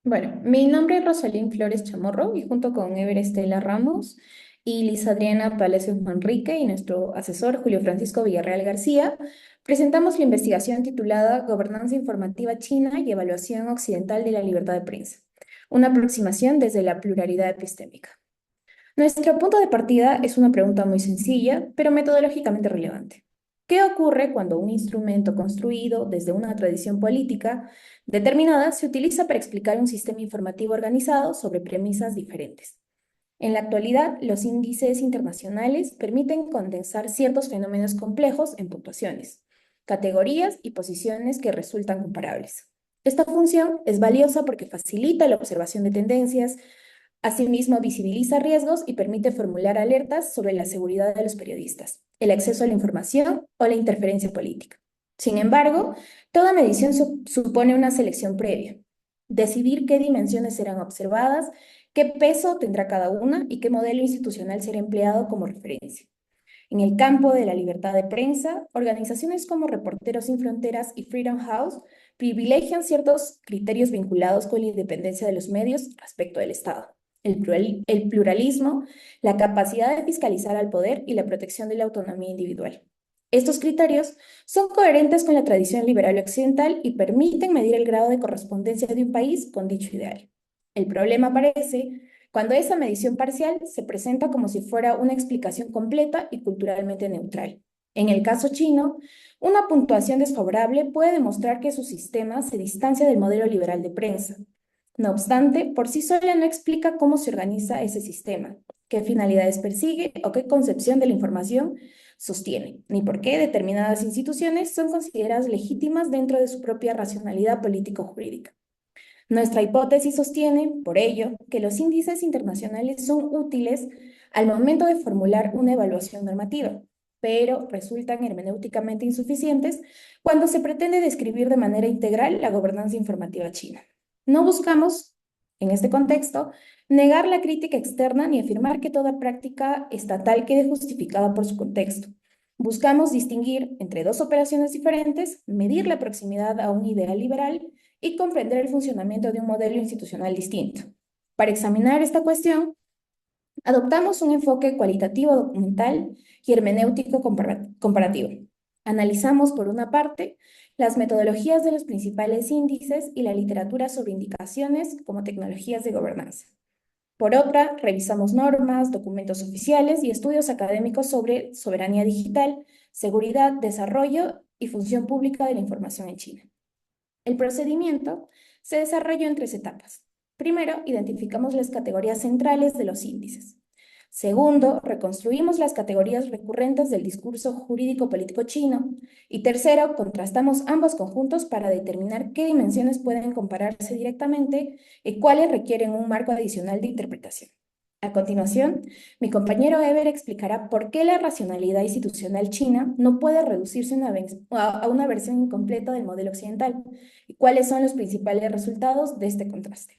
Bueno, mi nombre es Rosalín Flores Chamorro y junto con Ever Estela Ramos y Liz Adriana Palacios Manrique y nuestro asesor Julio Francisco Villarreal García, presentamos la investigación titulada Gobernanza informativa china y evaluación occidental de la libertad de prensa, una aproximación desde la pluralidad epistémica. Nuestro punto de partida es una pregunta muy sencilla, pero metodológicamente relevante. ¿Qué ocurre cuando un instrumento construido desde una tradición política determinada se utiliza para explicar un sistema informativo organizado sobre premisas diferentes? En la actualidad, los índices internacionales permiten condensar ciertos fenómenos complejos en puntuaciones, categorías y posiciones que resultan comparables. Esta función es valiosa porque facilita la observación de tendencias. Asimismo, visibiliza riesgos y permite formular alertas sobre la seguridad de los periodistas, el acceso a la información o la interferencia política. Sin embargo, toda medición supone una selección previa. Decidir qué dimensiones serán observadas, qué peso tendrá cada una y qué modelo institucional será empleado como referencia. En el campo de la libertad de prensa, organizaciones como Reporteros Sin Fronteras y Freedom House privilegian ciertos criterios vinculados con la independencia de los medios respecto del Estado, el pluralismo, la capacidad de fiscalizar al poder y la protección de la autonomía individual. Estos criterios son coherentes con la tradición liberal occidental y permiten medir el grado de correspondencia de un país con dicho ideal. El problema aparece cuando esa medición parcial se presenta como si fuera una explicación completa y culturalmente neutral. En el caso chino, una puntuación desfavorable puede demostrar que su sistema se distancia del modelo liberal de prensa. No obstante, por sí sola no explica cómo se organiza ese sistema, qué finalidades persigue o qué concepción de la información sostiene, ni por qué determinadas instituciones son consideradas legítimas dentro de su propia racionalidad político-jurídica. Nuestra hipótesis sostiene, por ello, que los índices internacionales son útiles al momento de formular una evaluación normativa, pero resultan hermenéuticamente insuficientes cuando se pretende describir de manera integral la gobernanza informativa china. No buscamos, en este contexto, negar la crítica externa ni afirmar que toda práctica estatal quede justificada por su contexto. Buscamos distinguir entre dos operaciones diferentes, medir la proximidad a un ideal liberal y comprender el funcionamiento de un modelo institucional distinto. Para examinar esta cuestión, adoptamos un enfoque cualitativo documental y hermenéutico comparativo. Analizamos, por una parte, las metodologías de los principales índices y la literatura sobre indicaciones como tecnologías de gobernanza. Por otra, revisamos normas, documentos oficiales y estudios académicos sobre soberanía digital, seguridad, desarrollo y función pública de la información en China. El procedimiento se desarrolló en tres etapas. Primero, identificamos las categorías centrales de los índices. Segundo, reconstruimos las categorías recurrentes del discurso jurídico-político chino. Y tercero, contrastamos ambos conjuntos para determinar qué dimensiones pueden compararse directamente y cuáles requieren un marco adicional de interpretación. A continuación, mi compañero Ever explicará por qué la racionalidad institucional china no puede reducirse a una versión incompleta del modelo occidental y cuáles son los principales resultados de este contraste.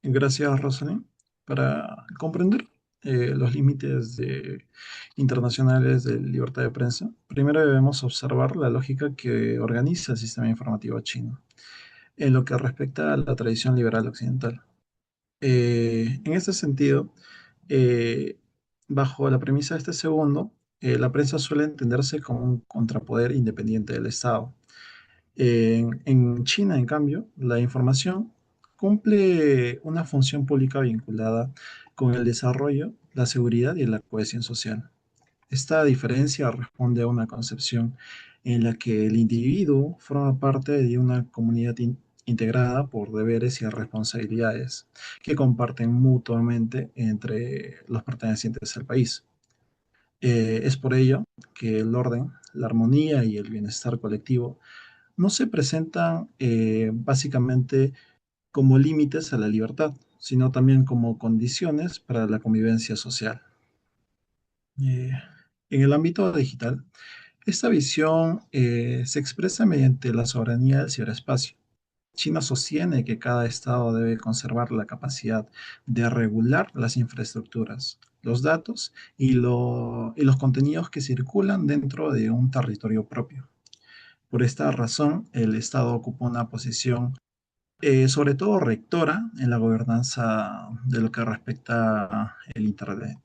Gracias, Rosalind. Para comprender los límites internacionales de libertad de prensa, primero debemos observar la lógica que organiza el sistema informativo chino en lo que respecta a la tradición liberal occidental. En este sentido, eh, bajo la premisa de este segundo, la prensa suele entenderse como un contrapoder independiente del Estado. En China, en cambio, la información cumple una función pública vinculada con el desarrollo, la seguridad y la cohesión social. Esta diferencia responde a una concepción en la que el individuo forma parte de una comunidad integrada por deberes y responsabilidades que comparten mutuamente entre los pertenecientes al país. Es por ello que el orden, la armonía y el bienestar colectivo no se presentan básicamente como límites a la libertad, sino también como condiciones para la convivencia social. Eh, en el ámbito digital, esta visión se expresa mediante la soberanía del ciberespacio. China sostiene que cada estado debe conservar la capacidad de regular las infraestructuras, los datos y los contenidos que circulan dentro de un territorio propio. Por esta razón, el Estado ocupa una posición, sobre todo rectora, en la gobernanza de lo que respecta al Internet.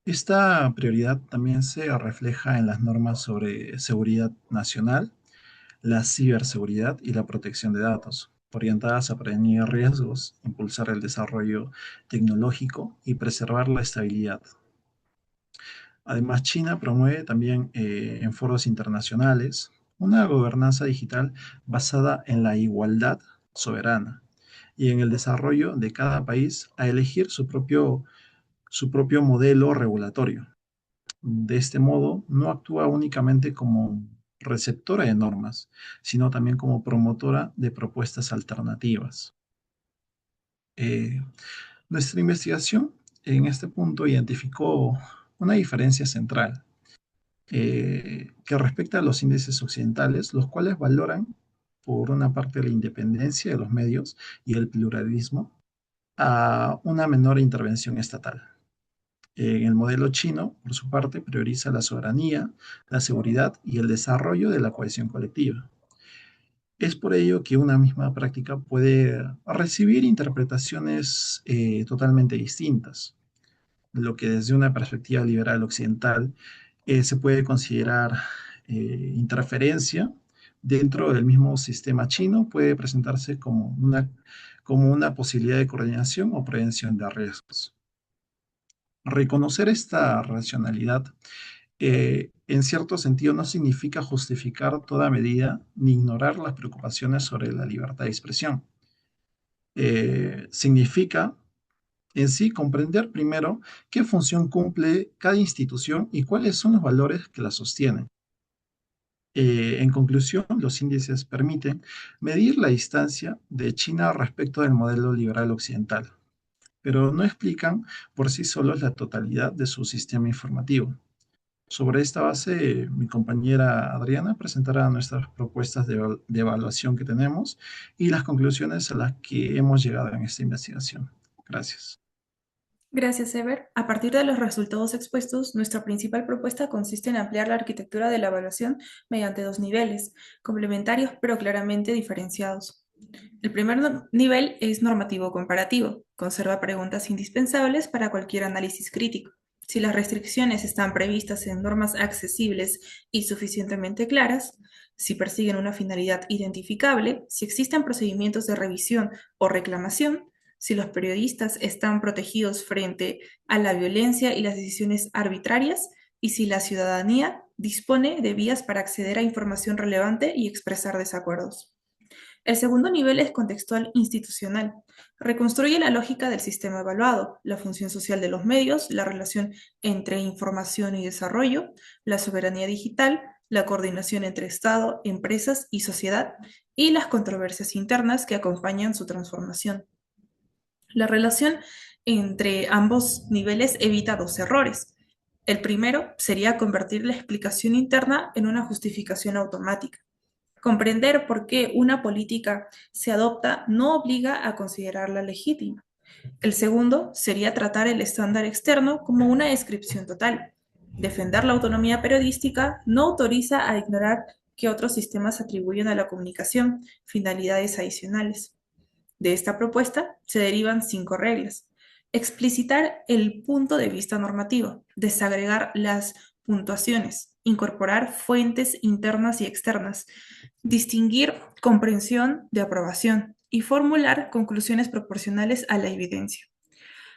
Esta prioridad también se refleja en las normas sobre seguridad nacional, la ciberseguridad y la protección de datos, orientadas a prevenir riesgos, impulsar el desarrollo tecnológico y preservar la estabilidad. Además, China promueve también en foros internacionales una gobernanza digital basada en la igualdad soberana y en el desarrollo de cada país a elegir su propio modelo regulatorio. De este modo, no actúa únicamente como receptora de normas, sino también como promotora de propuestas alternativas. Eh, Nuestra investigación en este punto identificó una diferencia central que respecta a los índices occidentales, los cuales valoran, por una parte, la independencia de los medios y el pluralismo, a una menor intervención estatal. En el modelo chino, por su parte, prioriza la soberanía, la seguridad y el desarrollo de la cohesión colectiva. Es por ello que una misma práctica puede recibir interpretaciones totalmente distintas, lo que desde una perspectiva liberal occidental se puede considerar interferencia dentro del mismo sistema chino, puede presentarse como una posibilidad de coordinación o prevención de riesgos. Reconocer esta racionalidad en cierto sentido no significa justificar toda medida ni ignorar las preocupaciones sobre la libertad de expresión. Significa en sí comprender primero qué función cumple cada institución y cuáles son los valores que la sostienen. En conclusión, los índices permiten medir la distancia de China respecto del modelo liberal occidental, pero no explican por sí solos la totalidad de su sistema informativo. Sobre esta base, mi compañera Adriana presentará nuestras propuestas de evaluación que tenemos y las conclusiones a las que hemos llegado en esta investigación. Gracias. Gracias, Ever. A partir de los resultados expuestos, nuestra principal propuesta consiste en ampliar la arquitectura de la evaluación mediante dos niveles, complementarios pero claramente diferenciados. El primer nivel es normativo comparativo. Conserva preguntas indispensables para cualquier análisis crítico. Si las restricciones están previstas en normas accesibles y suficientemente claras, si persiguen una finalidad identificable, si existen procedimientos de revisión o reclamación, si los periodistas están protegidos frente a la violencia y las decisiones arbitrarias, y si la ciudadanía dispone de vías para acceder a información relevante y expresar desacuerdos. El segundo nivel es contextual institucional. Reconstruye la lógica del sistema evaluado, la función social de los medios, la relación entre información y desarrollo, la soberanía digital, la coordinación entre Estado, empresas y sociedad, y las controversias internas que acompañan su transformación. La relación entre ambos niveles evita dos errores. El primero sería convertir la explicación interna en una justificación automática. Comprender por qué una política se adopta no obliga a considerarla legítima. El segundo sería tratar el estándar externo como una descripción total. Defender la autonomía periodística no autoriza a ignorar que otros sistemas atribuyen a la comunicación finalidades adicionales. De esta propuesta se derivan 5 reglas. Explicitar el punto de vista normativo, desagregar las puntuaciones, incorporar fuentes internas y externas, distinguir comprensión de aprobación y formular conclusiones proporcionales a la evidencia.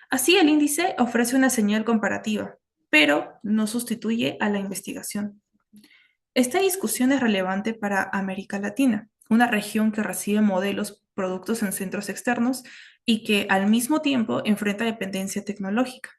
Así, el índice ofrece una señal comparativa, pero no sustituye a la investigación. Esta discusión es relevante para América Latina, una región que recibe modelos productos en centros externos y que al mismo tiempo enfrenta dependencia tecnológica,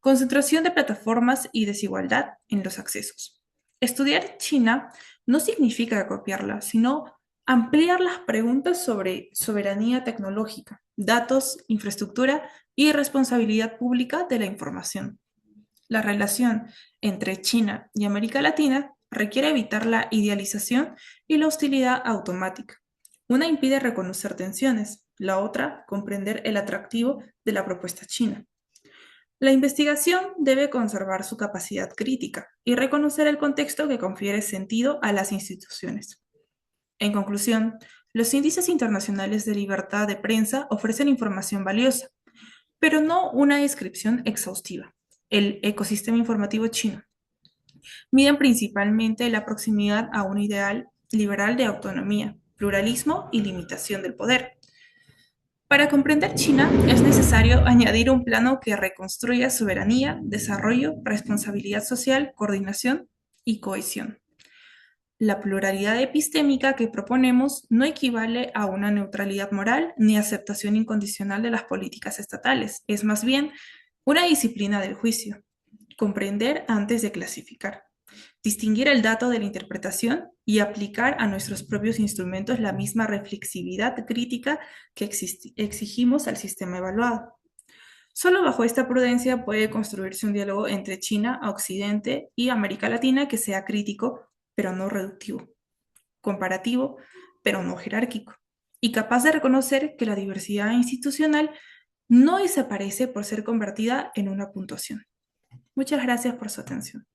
concentración de plataformas y desigualdad en los accesos. Estudiar China no significa copiarla, sino ampliar las preguntas sobre soberanía tecnológica, datos, infraestructura y responsabilidad pública de la información. La relación entre China y América Latina requiere evitar la idealización y la hostilidad automática. Una impide reconocer tensiones, la otra comprender el atractivo de la propuesta china. La investigación debe conservar su capacidad crítica y reconocer el contexto que confiere sentido a las instituciones. En conclusión, los índices internacionales de libertad de prensa ofrecen información valiosa, pero no una descripción exhaustiva. El ecosistema informativo chino miden principalmente la proximidad a un ideal liberal de autonomía, pluralismo y limitación del poder. Para comprender China es necesario añadir un plano que reconstruya soberanía, desarrollo, responsabilidad social, coordinación y cohesión. La pluralidad epistémica que proponemos no equivale a una neutralidad moral ni aceptación incondicional de las políticas estatales, es más bien una disciplina del juicio. Comprender antes de clasificar, distinguir el dato de la interpretación y aplicar a nuestros propios instrumentos la misma reflexividad crítica que exigimos al sistema evaluado. Solo bajo esta prudencia puede construirse un diálogo entre China, Occidente y América Latina que sea crítico, pero no reductivo, comparativo, pero no jerárquico, y capaz de reconocer que la diversidad institucional no desaparece por ser convertida en una puntuación. Muchas gracias por su atención.